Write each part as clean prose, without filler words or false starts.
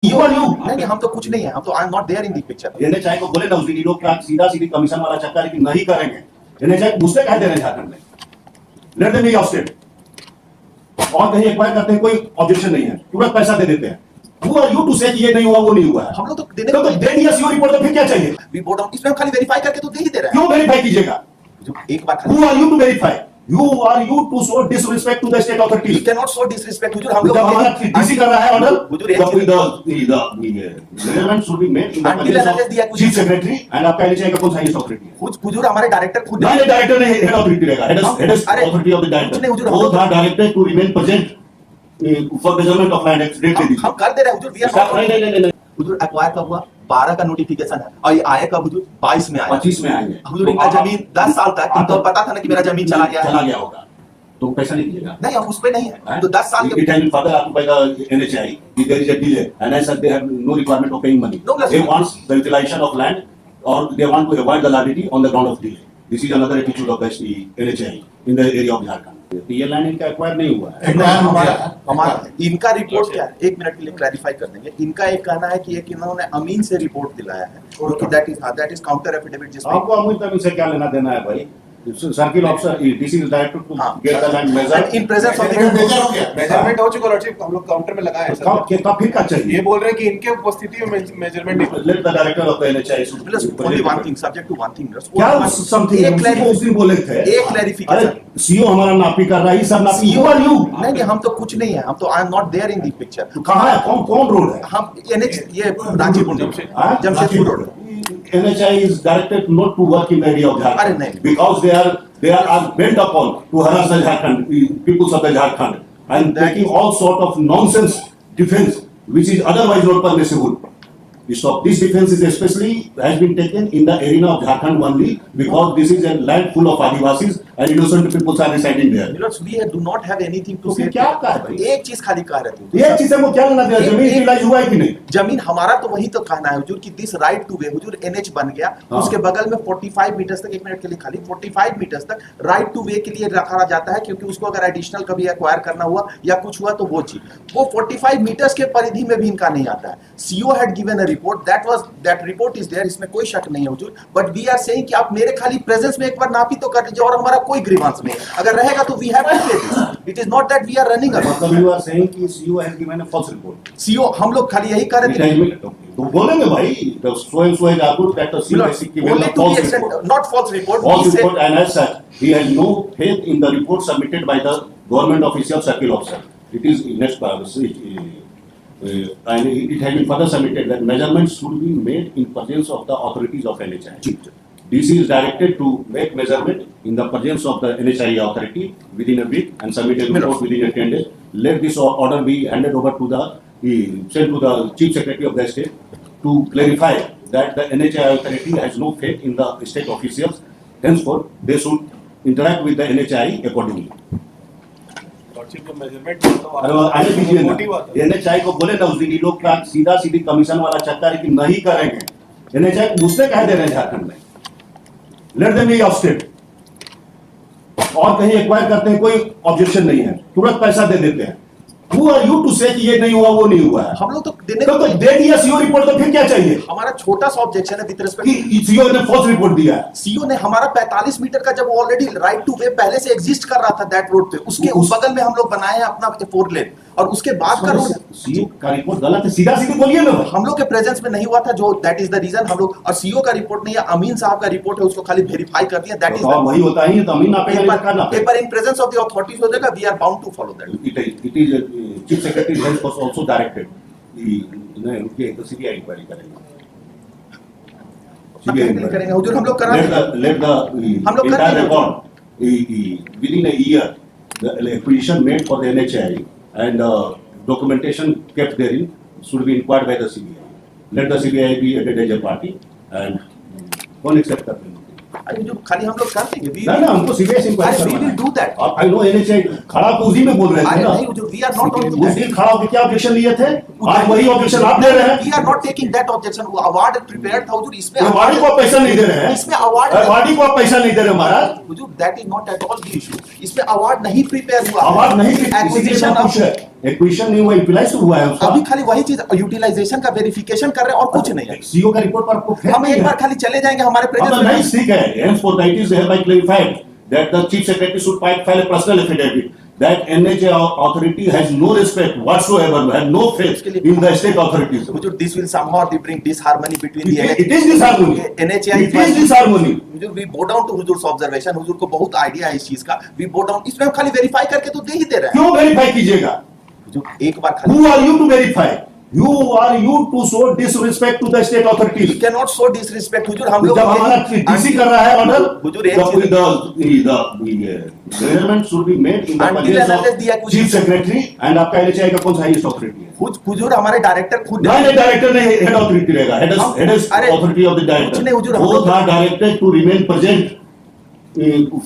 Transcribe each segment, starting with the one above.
You are you. नहीं हम तो कुछ नहीं है, हम तो I am not there in the picture. NHI को बोले ना उस लोग का सीधा सीधी कमीशन वाला चक्कर कि नहीं करेंगे। एनएचआई मुझसे कह दे रहे हैं झारखंड में, let them be of state, और कहीं एक्वायर करते हैं कोई ऑब्जेक्शन नहीं है, तुरंत पैसा दे देते हैं। Who are you to say कि ये नहीं हुआ वो नहीं हुआ है? हम लोग तो देने तो दे दिया सीओ रिपोर्ट, तो फिर क्या चाहिए? वी बोर्ड ऑफ इसमें हम खाली वेरीफाई करके तो दे ही दे रहे हैं। क्यों वेरीफाई कीजिएगा? एक बार खाली Who are you to verify? Who are you to show disrespect to the state we authorities? cannot show disrespect हुजूर। हम लोग जब हमारा डीसी कर रहा है ऑर्डर, हुजूर एक चीज the measurement should be made in the Until presence unless दिया of कुछ- chief secretary and आपका एनएचआई का कौन सा हाईएस्ट अथॉरिटी है? हुजूर हमारे डायरेक्टर खुद नहीं डायरेक्टर नहीं, हेड अथॉरिटी रहेगा, हेड अरे, अथॉरिटी ऑफ द कुछ नहीं डायरेक्टर। हुजूर, हम बोथ लोग- are directed to remain present for measurement of land act. Date दे दीजिए। हम कर दे रहे हैं हुजूर। वी आर नहीं हुजूर एक्वायर कब हुआ? 12 का नोटिफिकेशन है और ये आए कब हुजूर? 22 में आया। 25 में आएंगे हुजूर इनका जमीन 10 साल तक इनको पता था ना कि मेरा जमीन चला गया है। होगा तो पैसा नहीं दीजिएगा। नहीं हम उस पे नहीं है तो 10 साल It has been further occupied by the NHI. If there is a delay, and as such they have no requirement of paying money. No, They want the utilization of land, or they want to avoid the liability on the ground of delay. This is another attitude of the NHI in the area of Jharkhand. ये land इनका acquire नहीं हुआ है। हमारा इनका report क्या है? 1 minute के लिए क्लैरिफाई कर देंगे। इनका एक कहना है कि एक इन्होंने अमीन से रिपोर्ट दिलाया है क्योंकि दैट इज काउंटर एफिडेविट जिसमें आपको अमीन तमीन से क्या लेना देना है भाई? Circle officer DC is directed to get the land measured in presence of measurement हो चुका लॉर्डशिप, हम लोग काउंटर में लगाए हैं सर। कब फिर क्या चाहिए? ये बोल रहे हैं कि इनके उपस्थिति में measurement let the director of the NHI only one thing subject to one thing क्या समथिंग उस दिन बोले थे? एक क्लैरिफिकेशन। अरे सीओ हमारा नापी कर रहा है, ये सब नापी। CO Who are you? नहीं हम तो कुछ नहीं है, हम तो I am not there in the picture. कहाँ है? कौन रोड है? हम NH ये Ranchipur Jamshedpur road. NHI is directed not to work in the area of अरे Jharkhand नहीं। because they are bent upon to harass the Jharkhand peoples of the Jharkhand and taking all sort of nonsense defense which is otherwise not permissible. So this defense is especially has been taken in the arena of Jharkhand only because this is a land full of Adivasis and innocent people are residing there. We do not have anything to तो say। फिर क्या कहा है भाई? एक चीज खाली कह रहे थे। ये चीज हमको क्या लेना देना? जमीन यूटिलाइज हुआ है कि नहीं? जमीन हमारा तो वही तो कहना है हुजूर कि this right two way Hazur NH बन गया, उसके बगल में 45 मीटर्स तक, 1 मिनट के लिए खाली 45 मीटर्स तक राइट टू वे के लिए रखा जाता है क्योंकि उसको अगर एडिशनल कभी एक्वायर करना हुआ या कुछ हुआ तो वो चीज वो 45 मीटर्स के परिधि में भी इनका नहीं आता है। CO had given a report that report is there, इसमें कोई शक नहीं है हुजूर, बट वी आर सेइंग कि आप मेरे खाली प्रेजेंस में एक बार नापी तो कर लीजिए और हमारा कोई ग्रीवांस नहीं है। अगर रहेगा तो we have to pay this. It is not that we are running away. मतलब you are saying कि CEO has given a false report. CO हम लोग खाली यही कर रहे थे। तो बोलेंगे भाई, the so and so has argued that the CEO has given only a to the false extent report. not false report, False we said report, and as such he has no faith in the report submitted by the government official circle officer. It is next and it has been further submitted that measurements should be made in presence of the authorities of NHI. DC is directed to make measurement in the presence of the NHI authority within a week and submit a report within 10 days. Let this order be handed over to sent to the Chief Secretary of the state to clarify that the NHI authority has no faith in the state officials. Henceforth, they should interact with the NHI accordingly. Lordship का measurement अरे आने दीजिए ना। NHI को बोले ना उस दिन ये लोग का सीधा सीधी कमीशन वाला चक्कर है कि नहीं करेंगे। NHI मुझसे कह दे रहे हैं झारखंड में, let them be of state, और कहीं एक्वायर करते हैं कोई ऑब्जेक्शन नहीं है, तुरंत पैसा दे देते हैं। Who are you to say कि ये नहीं हुआ वो नहीं हुआ है? हम लोग तो देने तो दे दिया सीओ रिपोर्ट, तो फिर क्या चाहिए? हमारा छोटा सा ऑब्जेक्शन है विद रिस्पेक्ट कि सीओ ने फॉल्स रिपोर्ट दिया है। सीओ ने हमारा 45 मीटर का जब ऑलरेडी राइट टू वे पहले से एग्जिस्ट कर रहा था दैट रोड पे, उसके उस बगल में हम लोग बनाए हैं अपना 4 लेन और उसके बाद का रोड सीओ का रिपोर्ट गलत है, सीधा सीधी बोलिए ना। हम लोग के प्रेजेंस में नहीं हुआ था जो दैट इज द रीजन हम लोग, और सीओ का रिपोर्ट नहीं है, अमीन साहब का रिपोर्ट है, उसको खाली वेरीफाई कर दिया दैट इज वही होता ही है, तो अमीन आप एक बार in presence of the authorities हो जाएगा, we are bound to follow that. It is chief secretary has also directed उनके सीबीआई इंक्वायरी करेंगे। करेंगे हुजूर, हम लोग करा let the हम लोग entire कर record within a year the acquisition made for the NHI and documentation kept therein should be inquired by the CBI. Let the CBI be added as a party and one accept that. अरे जो खाली हम लोग कर देंगे we ना ना हमको सीरियस इंक्वायरी अरे we will do that आप आई नो NHAI खड़ा तो उसी में बोल रहे थे अरे ना नहीं जो we are not on उस दिन खड़ा होकर क्या ऑब्जेक्शन लिए थे आज वही ऑब्जेक्शन आप दे रहे हैं we are not taking that objection वो अवार्ड प्रिपेयर्ड था हुजूर इसमें अवार्डी को आप पैसा नहीं दे रहे हैं इसमें अवार्ड अवार्डी को आप पैसा नहीं दे रहे महाराज हुजूर that is not at all the issue इसमें अवार्ड नहीं प्रिपेयर हुआ अवार्ड नहीं एक्विजिशन कुछ है एक्विजिशन नहीं हुआ यूटिलाइज हुआ है उसका अभी खाली वही चीज यूटिलाइजेशन का वेरिफिकेशन कर रहे हैं और कुछ नहीं है सीईओ का रिपोर्ट पर आपको हम एक बार खाली चले जाएंगे हमारे नहीं प्रेजेंस ठीक है henceforth that is hereby clarified that the chief secretary should file a personal affidavit that NHAI authority has no respect whatsoever, has no faith in the state authorities. Hazur this will somehow bring disharmony between the It is disharmony. NHAI It is disharmony. Hazur we bow down to Hazur observation हुजूर को बहुत idea है इस चीज का we bow down इसमें हम खाली verify करके तो दे ही दे रहे हैं क्यों वेरीफाई कीजिएगा? हुजूर एक बार खाली Who are you to verify? Who are you to show disrespect to the state authorities? we cannot show disrespect हुजूर हम लोग जब हमारा डीसी कर रहा है ऑर्डर हुजूर एक चीज the measurement should be made in the Until presence and unless of the acquisition- chief secretary and आपका NHAI का कौन सा हाईएस्ट अथॉरिटी है? हुजूर हमारे डायरेक्टर खुद नहीं डायरेक्टर नहीं हेड अथॉरिटी रहेगा हेड अरे, अथॉरिटी ऑफ द कुछ नहीं, डायरेक्टर हुजूर, हम बोथ लोग- are directed to remain present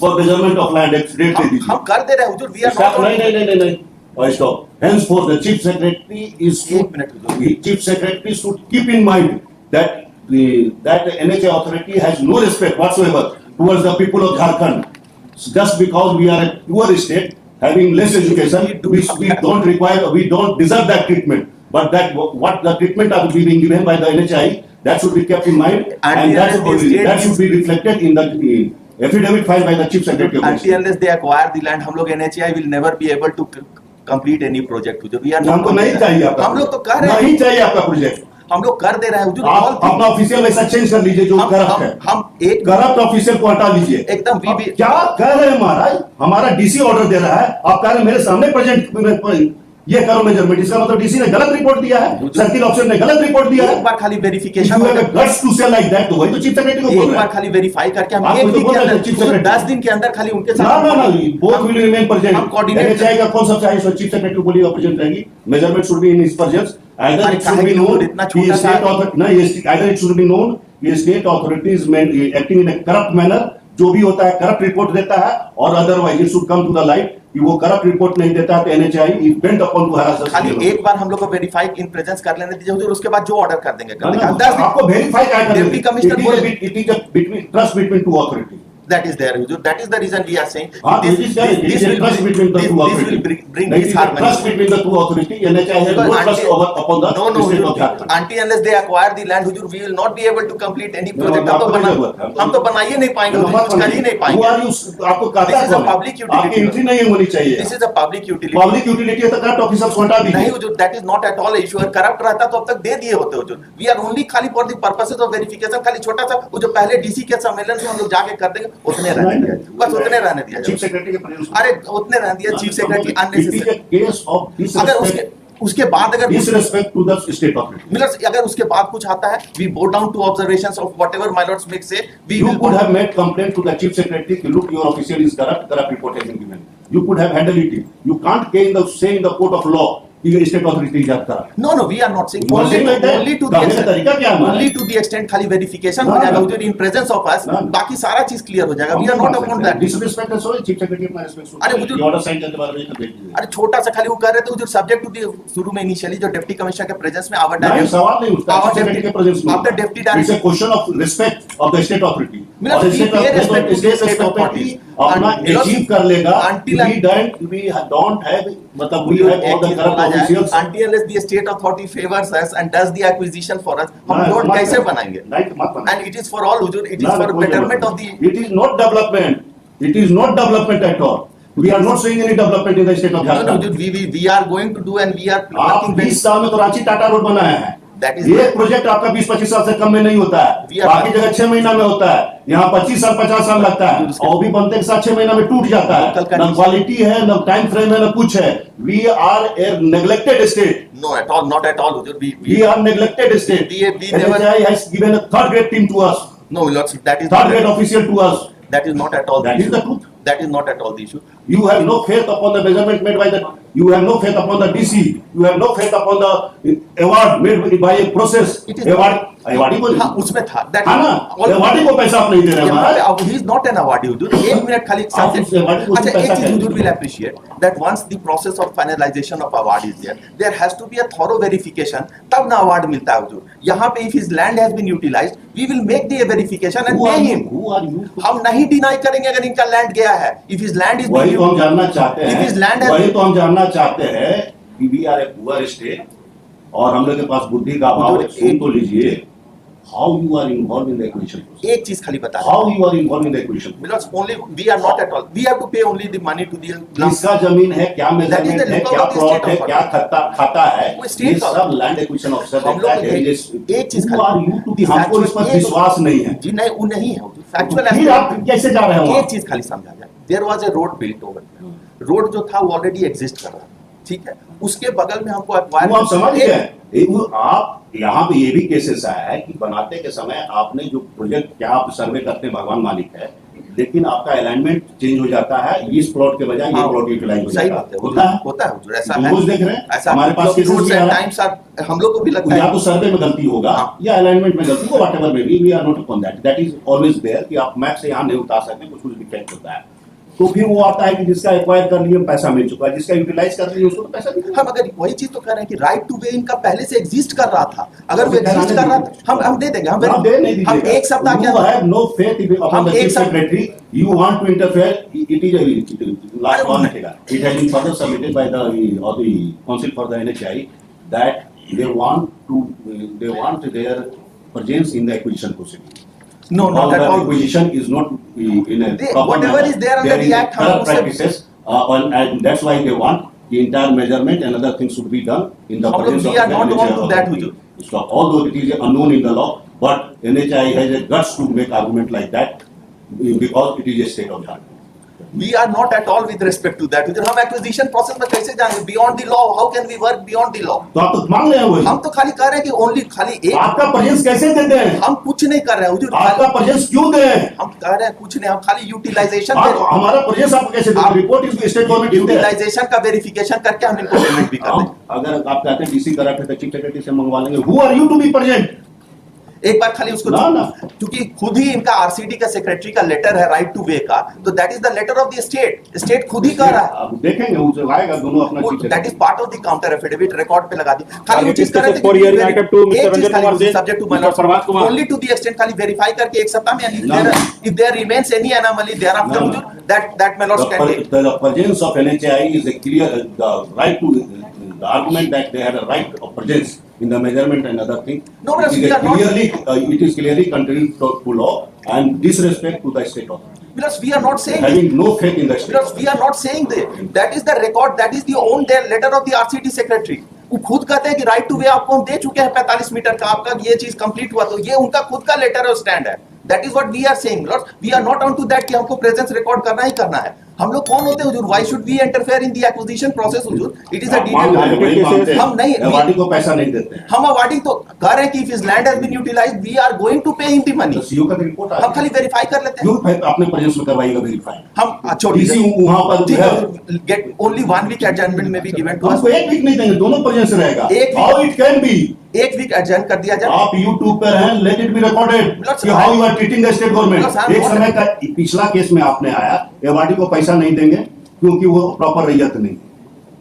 for measurement of land date दे हम दीजिए कर दे रहे हैं हुजूर we are Stop, not नहीं और stop henceforth the chief secretary is एक minute Hazur the chief secretary should keep in mind that the NHAI authority has no respect whatsoever towards the people of Jharkhand. Just because we are a poor state having less education, we don't deserve that treatment. But that what the treatment are being given by the NHAI, that should be kept in mind, and that should be reflected in the affidavit filed by the chief secretary. until unless they acquire the land हम लोग NHAI will never be able to complete any project Hazur we are not हमको नहीं चाहिए आपका हम लोग तो कह रहे हैं नहीं चाहिए आपका प्रोजेक्ट हम लोग कर दे रहे हैं हुजूर आप all things- अपना ऑफिशियल ऐसा चेंज कर लीजिए जो करप्ट है हम एक करप्ट ऑफिशियल को हटा लीजिए एकदम आप क्या कह रहे हैं महाराज हमारा डीसी ऑर्डर दे रहा है आप कह रहे हैं मेरे सामने प्रेजेंट ये करो मेजरमेंट इसका मतलब डीसी ने गलत रिपोर्ट दिया है सर्किल ऑफिसर ने गलत रिपोर्ट दिया है एक बार खाली If verification you have a guts to say like that, तो वही तो चीफ सेक्रेटरी को बोल एक रहे बार हैं खाली वेरीफाई करके हम आप एक मुझे दिन बोल के रहे हैं, अंदर chief हुजूर, secretary। 10 दिन के अंदर खाली उनके ना साथ ना ना बोथ विल रिमेन प्रेजेंट हम coordinate- NHAI का कौन सा चाहिए सो चीफ सेक्रेटरी को बोलिएगा प्रेजेंट रहेगी measurement should be in his presence either अरे इट शुड काहे बी कि नोन इतना छोटा सा- स्टेट अथॉरिटी ना ये either it should be known ये state authorities acting in a corrupt manner जो भी होता है करप्ट रिपोर्ट देता है और otherwise it should come to the light कि वो करप्ट रिपोर्ट नहीं देता है तो NHAI is bent upon to harass us खाली एक बार हम लोग को वेरीफाई इन प्रेजेंस कर लेने दीजिए हुजूर उसके बाद जो ऑर्डर कर देंगे कर ना, देंगे ना, आपको वेरीफाई क्या करना डिप्टी कमिश्नर बोले it is between trust between two authority that is there Hazur that is the reason we are saying हाँ, it is there. It is a trust between the two this will authorities. bring There is a disharmony trust between the two authorities. NHAI has no trust upon the no state of Jharkhand. until unless they acquire the land Hazur we will not be able to complete any No, project आपको नहीं जरूरत है। हम तो बनाइए नहीं पाएंगे No, हुजूर, कुछ कर ही नहीं Who पाएंगे are you? आपको कहता This is a कौन है? public utility. आपकी एंट्री नहीं होनी चाहिए this is a public utility public utility है तो करप्ट ऑफिसर को हटा नहीं दीजिए हुजूर that is not at all issue corrupt रहता तो अब तक दे दिए होते हुजूर we are only खाली for the purposes of verification खाली छोटा सा वो जो पहले डीसी के सम्मेलन में हम लोग जाके कर देंगे उतने रहने दिया जाए। बस उतने रहने दिया चीफ जाए सेक्रेटरी के प्रेजेंस अरे उतने रहने दिया chief secretary it is unnecessary a case of अगर उसके उसके बाद अगर disrespect to the state authority. Millers अगर उसके बाद कुछ आता है we bow down to observations of whatever my lords may say we You will could have made complaint to the chief secretary. Look, your official is corrupt report has been given. You could have handled it. You can't say in the court of law कि state authority is corrupt. no we are not saying You are only saying like that? only to the कहने का तरीका क्या है हमारा? only to the extent खाली verification ना, हो जाएगा ना। हुजूर in presence of us ना। बाकी सारा चीज क्लियर हो जाएगा we are not upon that Disrespect है sorry chief secretary अपना respect अरे हुजूर- ऑर्डर साइन करने वाले को भेज दीजिए अरे छोटा सा खाली वो कर रहे थे जो सब्जेक्ट टू दी शुरू में इनिशियली जो डिप्टी कमिश्नर के प्रेजेंस में आवर नहीं सवाल नहीं उठता Our chief secretary के presence में after deputy It's a director question of respect of the state authority Means और we state pay respect to the state authority authorities. अपना And means achieve कर लेगा until we don't have मतलब we have all the corrupt officials until unless the state authority favors us and does the acquisition for us हम ना, road मत कैसे करो। बनाएंगे नहीं मत बनाओ। and it is for all Hazur it ना, is for कोई betterment जरूरत of the नहीं। It is not development. It is not development at all. We are not seeing any development in the state of no Jharkhand. Hazur we are going to do and we are आप working very 20 साल में तो Ranchi Tata road बनाया है that is ये project आपका 20-25 साल से कम में नहीं होता We है are- बाकी जगह 6 महीना में होता है यहाँ 25 साल 50 साल लगता है और भी बनते के साथ 6 महीना में टूट जाता है Local ना condition- क्वालिटी है ना टाइम फ्रेम है ना कुछ है we are a neglected state no at all not at all हुजूर we are neglected state We never- NHAI has given a third grade team to us no lords that is third not grade official to us that is not at all That the is issue the truth. that is not at all the issue You have no faith upon the measurement made by the. You have no faith upon the DC. You have no faith upon the award made by a process. It is Award awardee को हाँ उसमें था that हाँ ना, awardee को पैसा आप नहीं दे रहे हैं यहाँ पे महाराज। अब he is not an awardee हुजूर, एक मिनट खाली आप उस awardee को अच्छा पैसा एक चीज क्या हुजूर देते will appreciate that once the process of finalization of award is there has to be a thorough verification, तब ना award मिलता है हुजूर। यहाँ पे if his land has been utilized we will make the verification and Who are pay you? him। Who are you? हम नहीं deny करेंगे अगर इनका लैंड गया है, if his land is वही तो हम being जानना चाहते If his land हैं, has- वही तो हम जानना चाहते हैं कि we are a poor state और हम लोग के पास बुद्धि का अभाव है। सुन तो लीजिए, how you are involve in the acquisition process, एक चीज खाली बता how you are involve in the acquisition, because only we are not at all, we have to pay only the money to the किसका जमीन है, क्या measurement है, lookout क्या of the प्लॉट state है, of क्या खाता है, वो ये state का- सब लैंड एक्विजिशन ऑफिसर हम लोग एक चीज Who are you to be- हमको इस पर विश्वास नहीं है। जी नहीं वो नहीं है फैक्चुअल फिर आप कैसे जा रहे हैं वहाँ? एक चीज खाली समझा जाए, there was a road built over, road जो था वो ऑलरेडी एग्जिस्ट कर रहा था, ठीक है, उसके बगल में हमको वो आप समझ गए। वो आप यहाँ पे ये भी केसेस आया है कि बनाते के समय आपने जो प्रोजेक्ट क्या आप सर्वे करते हैं भगवान मालिक है, लेकिन आपका अलाइनमेंट चेंज हो जाता है, इस प्लॉट के बजाय ये प्लॉट यूटिलाइज हो सही जाता बात है, होता है। होता है हुजूर, ऐसा तुम है, रोज देख रहे हैं, ऐसा हमारे पास केसेस रूल्स भी आ एंड रहा है। टाइम्स आर, हम लोग को भी लगता या है तो सर्वे में गलती होगा हाँ। या अलाइनमेंट में गलती होगा, whatever may be, we are not upon that is always there कि आप मैप से यहाँ नहीं उतार सकते, कुछ डिफेक्ट होता है। तो फिर वो आता है कि जिसका एक्वायर कर लिए पैसा मिल चुका है, जिसका यूटिलाइज कर लिए उसको तो पैसा नहीं मिला। हम अगर वही चीज तो कह रहे हैं कि राइट टू वे इनका पहले से एग्जिस्ट कर रहा था, अगर वो तो फिर एग्जिस्ट कराने कर रहा दीजिए। था हम दे देंगे, आप दे नहीं हम दीजिएगा। एक सप्ताह You क्या have no faith upon हम the एक chief सप्ताह- secretary. You want to interfere. It is a last one. It has been further submitted by the Council for the NHI that they want their presence in the acquisition procedure. No, not at the all. acquisition is not in a They- proper whatever manner. is there under There the is act, हम corrupt उससे- practices, and that's why they want the entire measurement and other things should be done in the हम लोग presence we of are the not NHI want to that authority. Hazur. So although it is unknown in the law, but NHI has a guts to make argument like that because it is a state of Jharkhand. We are not at all with respect to that हुजूर, हम acquisition process में कैसे जाएंगे beyond the law, how can we work beyond the law? तो आप तो मांग रहे हैं वही। हम तो खाली कह रहे हैं कि ओनली खाली एक, आपका प्रेजेंस कैसे देते हैं? हम कुछ नहीं कर रहे हैं हुजूर, आपका प्रेजेंस क्यों दें? हम कह रहे हैं कुछ नहीं, हम खाली यूटिलाइजेशन आप हमारा प्रेजेंस आपको कैसे दें? आप- report is state government due है। यूटिलाइजेशन का वेरिफिकेशन करके हम इनको पेमेंट भी कर दें। अगर आप कहते हैं डीसी करा तो चीफ सेक्रेटरी से मंगवा लेंगे। Who are you to be present? एक बार खाली उसको ना, ना। क्योंकि खुद ही इनका आरसीडी का सेक्रेटरी का लेटर है राइट टू वे का, तो that is the letter of the state खुद ही कह रहा है, आप देखेंगे उसे आएगा दोनों अपना chief that is part of the counter affidavit record पे लगा दी। खाली वो Target चीज कर रहे थे for hearing item two, Mr. Ranjan Kumar Jain, सब्जेक्ट टू Mr. Parvaz Kumar. Only to the extent खाली वेरीफाई करके एक सप्ताह में ना, ना। If there remains any anomaly there after ना, ना। That may not stand it. The presence of NHI is a clear the right to the argument that they had a right of presence in the measurement and other things. No, but it is we are not- clearly it is clearly contrary to law and disrespect to the state authority. Because we are not saying Having no faith in the state. because we are not saying that is the record, that is the own their letter of the RCT secretary. वो खुद कहते हैं कि right two way आपको हम दे चुके हैं 45 metre का, आपका ये चीज कंप्लीट हुआ, तो ये उनका खुद का लेटर और स्टैंड है। That is what we are saying, we are not on to that कि हमको प्रेजेंस रिकॉर्ड करना ही करना है। हम लोग कौन होते हैं हुजूर? Why should we interfere in the acquisition process हुजूर? इट इज अ आप मांग रहे हैं, डिटेल, वही मांगते हैं। हम नहीं- अवार्डी को पैसा नहीं देते हैं। हम अवार्डिंग तो कह रहे हैं कि if his land has been utilised we are going to pay him the money. तो सीओ का रिपोर्ट हम खाली वेरीफाई कर लेते हैं, क्यों अपने प्रेजेंस में करवाइएगा वेरीफाई? हम छोड़ डीसी वहां पर ठीक है। है, गेट ओनली 1 वीक एडजर्नमेंट में भी गिवन टू हमको एक वीक नहीं देंगे, दोनों प्रेजेंस रहेगा। एक हाउ इट कैन बी? एक वीक एडजर्न कर दिया जाए। आप YouTube पर हैं, let it be recorded Let's- कि how you are treating the state government. Let's have एक what- समय का पिछला केस में आपने आया, एवार्डी को पैसा नहीं देंगे क्योंकि वो प्रॉपर रैयत नहीं।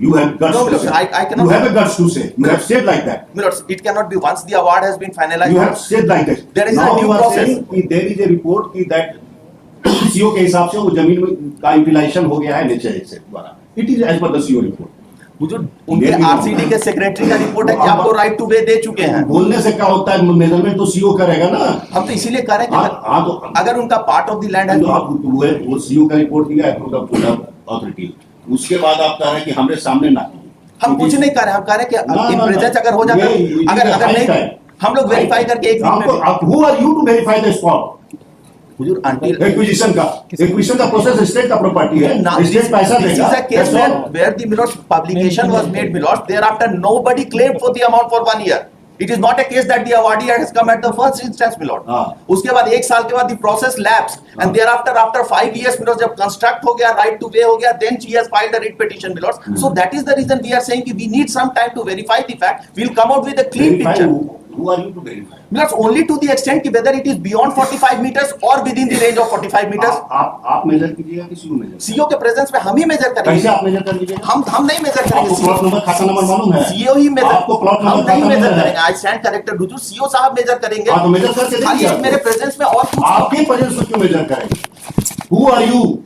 You have guts No, to look, say. I cannot- You have a guts to say. You have said like that. Milords, it cannot be once the award has been finalized. You have said like that. There is Now a due you are process. saying कि there is a report कि that CO के हिसाब से वो जमीन में का utilisation हो गया है NHI से द्वारा। It is as per the CO report. हुजूर, उनके ये भी- आरसीडी के सेक्रेटरी का रिपोर्ट है कि आप- आपको राइट टू वे दे चुके हैं। बोलने से क्या होता है? मेजरमेंट तो CO करेगा ना। हम तो इसीलिए कह रहे हैं हाँ, हाँ, कि तो- अगर उनका पार्ट ऑफ द लैंड है तो आप वो सीओ का रिपोर्ट दिया है टू द अथॉरिटी, उसके बाद आप कह रहे हैं कि हमरे सामने ना कीजिए। हम कुछ नहीं कर रहे, हम कह रहे हैं ना, कि इन ना, प्रेजेंस ना। अगर हो जाता ये अगर high नहीं time. हम लोग वेरीफाई करके एक वीक में आप who are you to verify the spot? हुजूर अंटिल एक्विजिशन का प्रोसेस स्टेट का प्रॉपर्टी है, स्टेट पैसा This is देगा। a case That's all. where the Milords publication was made, Milords. Thereafter, nobody claimed for the amount for 1 year. It is not a case that the awardee has come at the first instance, Milord. हाँ। उसके बाद 1 साल के बाद the process lapsed, and thereafter, after 5 years, Milords, जब construct हो गया, right to way हो गया, then she has filed a writ petition, Milords. So that is the reason we are saying कि we need some time to verify the fact. We'll come out with a clean Verify picture. Who are you to verify? Because only to the extent कि whether it is beyond 45 meters or within the range of 45 meters. आप major कीजिएगा कि CO major? CO के presence में हम ही major करेंगे। कैसे आप मेजर कर लीजिएगा? हम नहीं मेजर आपको करेंगे। प्लॉट नंबर खाता नंबर मालूम है? सीओ ही मेजर, आपको प्लॉट हम नंबर नहीं खाता मेजर नंबर करेंगे। है? I stand corrected Hazur, CO साहब मेजर करेंगे। हाँ, तो मेजर करके खाली देखिए। मेरे प्रेजेंस में और कुछ आपके प्रेजेंस में क्यों मेजर करेंगे? Who are you?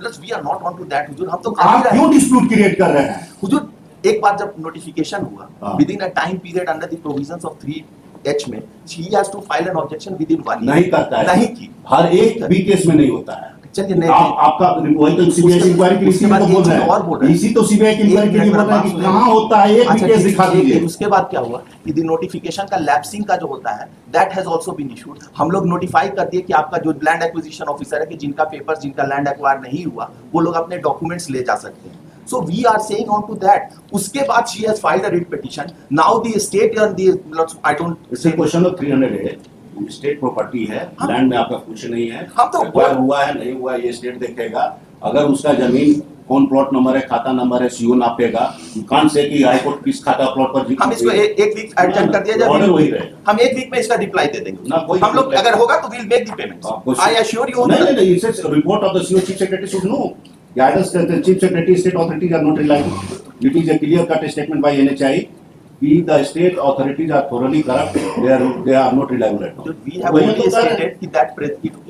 We are not on to that हुजूर, हम तो आप क्यों डिस्प्यूट क्रिएट कर रहे हैं? हुजूर एक बार जब नोटिफिकेशन हुआ हाँ। Within a time period under the provisions of 3H में ही has to file an objection within 1 नहीं करता है। नहीं की। हर एक भी केस में नहीं होता है। चलिए नहीं आपका वही तो सीबीआई की इंक्वायरी के लिए उसके इसी बाद तो बोल एक रहे चीज और बोल रहे हैं। हैं। इसी तो सीबीआई की इंक्वायरी के लिए बोल रहे हैं कि एक कहाँ होता है, एक भी अच्छा, केस दिखा ठीक है, दीजिए। उसके बाद क्या हुआ कि द नोटिफिकेशन का लैप्सिंग का जो होता है that has also been issued. हम लोग नोटिफाई कर दिए कि आपका जो लैंड एक्विजिशन ऑफिसर है कि जिनका पेपर्स, जिनका लैंड एक्वायर नहीं हुआ, वो लोग अपने डॉक्यूमेंट्स ले जा सकते हैं। So we are saying on to that. उसके बाद she has filed a writ petition. Now the state and the I don't इससे क्वेश्चन ऑफ 300 है, स्टेट प्रॉपर्टी है, हाँ। लैंड में आपका कुछ नहीं है, हाँ, तो एक्वायर हुआ है नहीं हुआ ये स्टेट देखेगा। अगर उसका जमीन कौन प्लॉट नंबर है, खाता नंबर है, सीओ नापेगा। यू कांट से कि हाई कोर्ट किस खाता प्लॉट पर हम इसको एक वीक एडजस्ट कर दिया ऑर्डर वही जाए। रहेगा। हम एक वीक में इसका रिप्लाई दे देंगे। ना कोई हम लोग reply- अगर होगा तो we'll make the payments. I assure you. नहीं, it says report of the CEO chief secretary should know. Either the chief secretary, state authorities are not reliable. It is a clear cut statement by NHI. If the state authorities are thoroughly corrupt, they are not reliable at all. We have वही already तो कह रहे हैं। stated कि that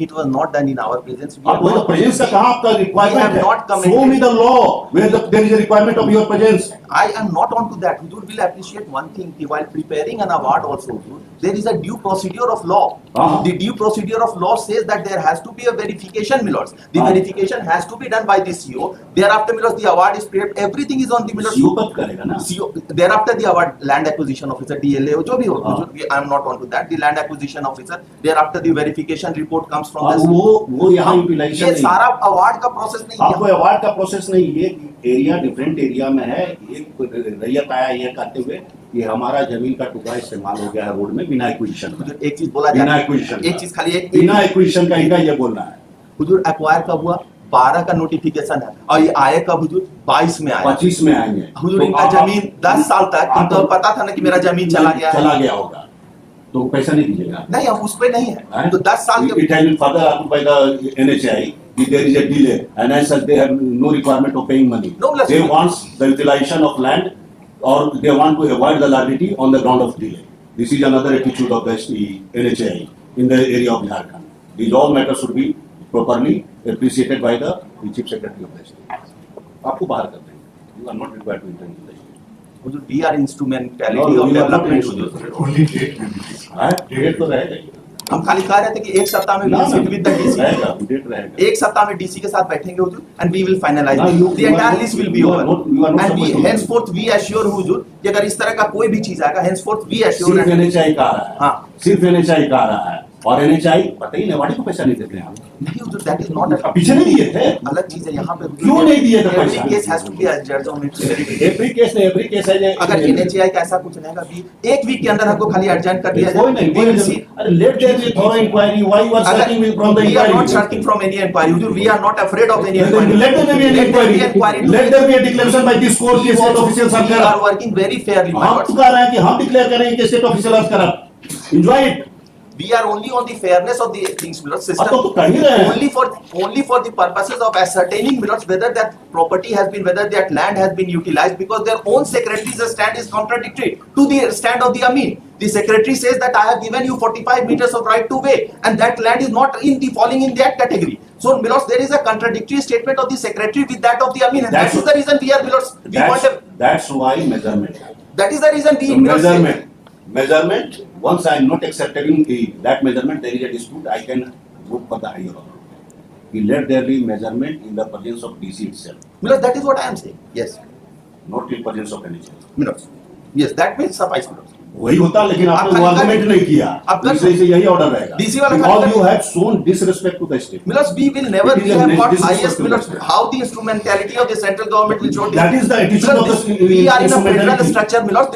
it was not done in our presence. We आप have वही तो not- presence का कहाँ आपका We have रिक्वायरमेंट है? not commented. Show me the law where there is a requirement of your presence. I am not on to that. Hudur will appreciate one thing कि while preparing an award also, Hudur, there is a due procedure of law. The due procedure of law says that there has to be a verification, my lords. The verification has to be done by the CO. Thereafter, my lords, the award is prepared. Everything is on the my lords. CEO कब करेगा ना? CO. Thereafter, the award land acquisition officer DLA जो भी हो, I am not on to that. The land acquisition officer. Thereafter, the verification report comes from the CO. वो यहाँ utilisation ये नहीं। सारा अवार्ड का प्रोसेस नहीं आपको है। अवार्ड का प्रोसेस नहीं, ये एरिया डिफरेंट एरिया में है। एक रैयत आया ये कहते हुए कि हमारा जमीन का टुकड़ा इस्तेमाल हो गया है रोड में बिना एक्विजिशन का। एक चीज बोला बिना जाता है, एक्विजिशन एक चीज खाली एक बिना एक्विजिशन का इनका ये बोलना है। हुजूर एक्वायर कब हुआ? 12 का नोटिफिकेशन है और ये आए कब हुजूर? 22 में आया। 25 में आएंगे। हुजूर तो इनका आप- जमीन 10 साल तक इनको पता था ना कि मेरा जमीन चला गया चला है। गया होगा तो पैसा नहीं दीजिएगा। नहीं, हम उस पे नहीं है। तो 10 साल के It has been further approved by the NHI if there is a delay and as such they have no requirement of paying money. No, let's- They want the utilization of land or they want to avoid the liability on the ground of delay. This is another attitude of the NHI in the area of Jharkhand. These all matters should be properly appreciated by the chief secretary of the state. आपको बाहर कर देंगे. You are not required to enter into the state. हुजूर we are instrumentality No, of we are not development instrument. हुजूर। Only date will be fixed. हाँ, date तो रहेगा ही। हम खाली कह रहे थे कि एक सप्ताह में ना, we'll sit with the DC. रहेगा, डेट रहेगा। एक सप्ताह में डीसी के साथ बैठेंगे हुजूर and we will finalise No, you- the you are entire not- list will be you are over not- you are not and we supposed to- henceforth we assure हुजूर कि अगर इस तरह का कोई भी चीज आएगा henceforth वी एश्योर सिर्फ NHI का आ रहा है। हाँ। सिर्फ NHI का आ रहा है और NHI पता ही नेवाड़ी को पैसा नहीं देते हैं। नहीं हुजूर दैट इज नॉट अब पीछे नहीं दिए थे। अलग चीज है यहाँ पे। क्यों नहीं दिए थे पैसा? Every case has to be जज on its merit. Every case नहीं, एवरी केस है। अगर NHI का ऐसा कुछ रहेगा भी एक वीक के अंदर हमको खाली अर्जेंट कर दिया कोई नहीं, जाए, we will see. अरे let there be thorough inquiry, why you are searching from the We are inquiry? not shirking from any inquiry. Hudur, we are not afraid of any Let inquiry. there be an inquiry. inquiry. Let there be a declaration by this court कि state officials are We are corrupt. working very fairly, my हम lords. तो कह रहे हैं कि हम declare करेंगे कि state official are corrupt. Enjoy it. We are only on the fairness of the things, my lords, system. तो कर ही रहे हैं। Only for the purposes of ascertaining, my lords, whether that property has been, whether that land has been utilized, because their own secretary's stand is contradictory to the stand of the Amin. The secretary says that I have given you 45 meters of right to way, and that land is not falling in that category. So, my lords, there is a contradictory statement of the secretary with that of the Amin, and that is the reason we are, my lords, we want a, That's why measurement. that is the reason we, my lords, say- Measurement. Once I am not accepting that measurement, there is a dispute. I can go for the higher authority. Let there be measurement in the presence of DC itself, my lords, that is what I am saying. Yes, not in presence of NHI. my lords. Yes, that will suffice, my lords. वही होता, लेकिन आप आपने खाली वो argument नहीं किया। आप कर- इसलिए यही ऑर्डर रहेगा। DC वाला Because खाली- you have shown disrespect to the state. Milos, we will never, It is we a have got disrespect highest, to Milos, the- how the instrumentality of the central government will show. That is the attitude Milos, of the we are in a federal instrumentality. structure, Milos.